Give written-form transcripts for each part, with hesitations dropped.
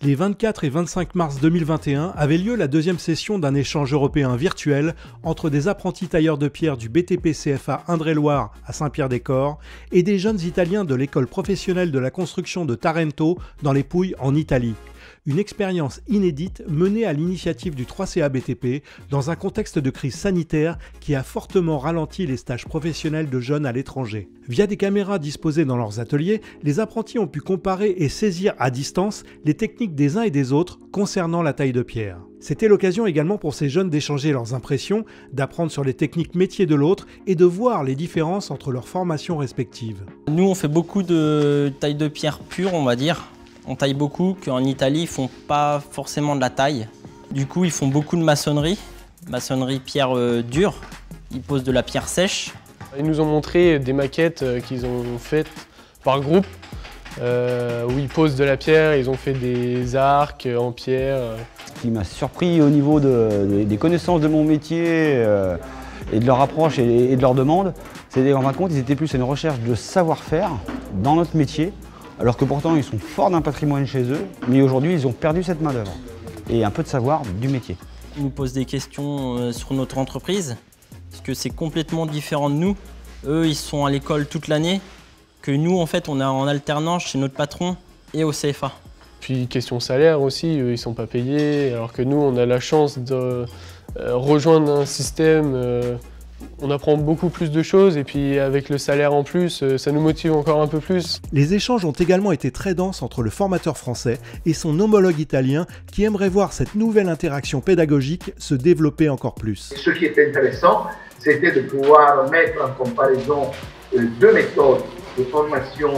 Les 24 et 25 mars 2021 avait lieu la deuxième session d'un échange européen virtuel entre des apprentis tailleurs de pierre du BTP CFA Indre-et-Loire à Saint-Pierre-des-Corps et des jeunes Italiens de l'école professionnelle de la construction de Tarento dans les Pouilles en Italie. Une expérience inédite menée à l'initiative du 3CA BTP dans un contexte de crise sanitaire qui a fortement ralenti les stages professionnels de jeunes à l'étranger. Via des caméras disposées dans leurs ateliers, les apprentis ont pu comparer et saisir à distance les techniques des uns et des autres concernant la taille de pierre. C'était l'occasion également pour ces jeunes d'échanger leurs impressions, d'apprendre sur les techniques métiers de l'autre et de voir les différences entre leurs formations respectives. Nous, on fait beaucoup de taille de pierre pure, on va dire. On taille beaucoup, qu'en Italie, ils font pas forcément de la taille. Du coup, ils font beaucoup de maçonnerie pierre dure. Ils posent de la pierre sèche. Ils nous ont montré des maquettes qu'ils ont faites par groupe, où ils posent de la pierre, ils ont fait des arcs en pierre. Ce qui m'a surpris au niveau des connaissances de mon métier et de leur approche et de leur demande, c'est qu'en fin de compte, ils étaient plus à une recherche de savoir-faire dans notre métier, alors que pourtant ils sont forts d'un patrimoine chez eux, mais aujourd'hui ils ont perdu cette main-d'œuvre et un peu de savoir du métier. Ils nous posent des questions sur notre entreprise, parce que c'est complètement différent de nous. Eux, ils sont à l'école toute l'année, que nous, en fait, on est en alternance chez notre patron et au CFA. Puis question salaire aussi, eux, ils ne sont pas payés, alors que nous, on a la chance de rejoindre un système. On apprend beaucoup plus de choses et puis avec le salaire en plus, ça nous motive encore un peu plus. Les échanges ont également été très denses entre le formateur français et son homologue italien qui aimerait voir cette nouvelle interaction pédagogique se développer encore plus. Ce qui était intéressant, c'était de pouvoir mettre en comparaison deux méthodes de formation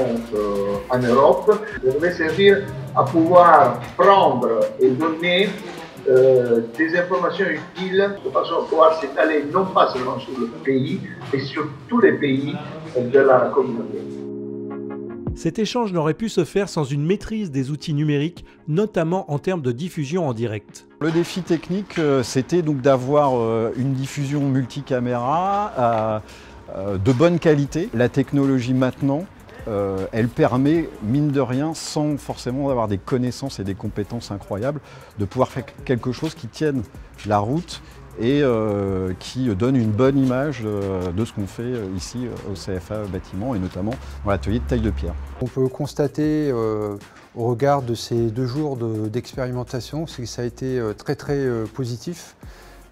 en Europe. Ça devait servir à pouvoir prendre et donner des informations utiles de façon à pouvoir s'étaler non pas seulement sur le pays, mais sur tous les pays de la communauté. Cet échange n'aurait pu se faire sans une maîtrise des outils numériques, notamment en termes de diffusion en direct. Le défi technique, c'était donc d'avoir une diffusion multicaméra de bonne qualité. La technologie maintenant, elle permet, mine de rien, sans forcément avoir des connaissances et des compétences incroyables, de pouvoir faire quelque chose qui tienne la route et qui donne une bonne image de ce qu'on fait ici au CFA Bâtiment et notamment dans l'atelier de taille de pierre. On peut constater au regard de ces 2 jours d'expérimentation, c'est que ça a été très positif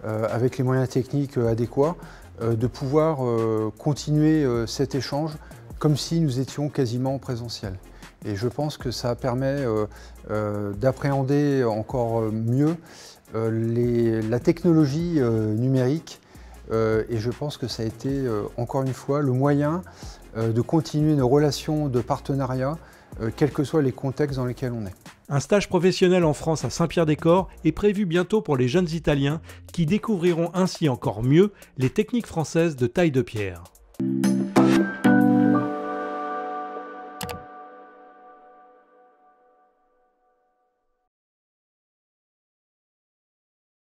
avec les moyens techniques adéquats de pouvoir continuer cet échange comme si nous étions quasiment en présentiel. Et je pense que ça permet d'appréhender encore mieux la technologie numérique et je pense que ça a été encore une fois le moyen de continuer nos relations de partenariat quels que soient les contextes dans lesquels on est. Un stage professionnel en France à Saint-Pierre-des-Corps est prévu bientôt pour les jeunes Italiens qui découvriront ainsi encore mieux les techniques françaises de taille de pierre.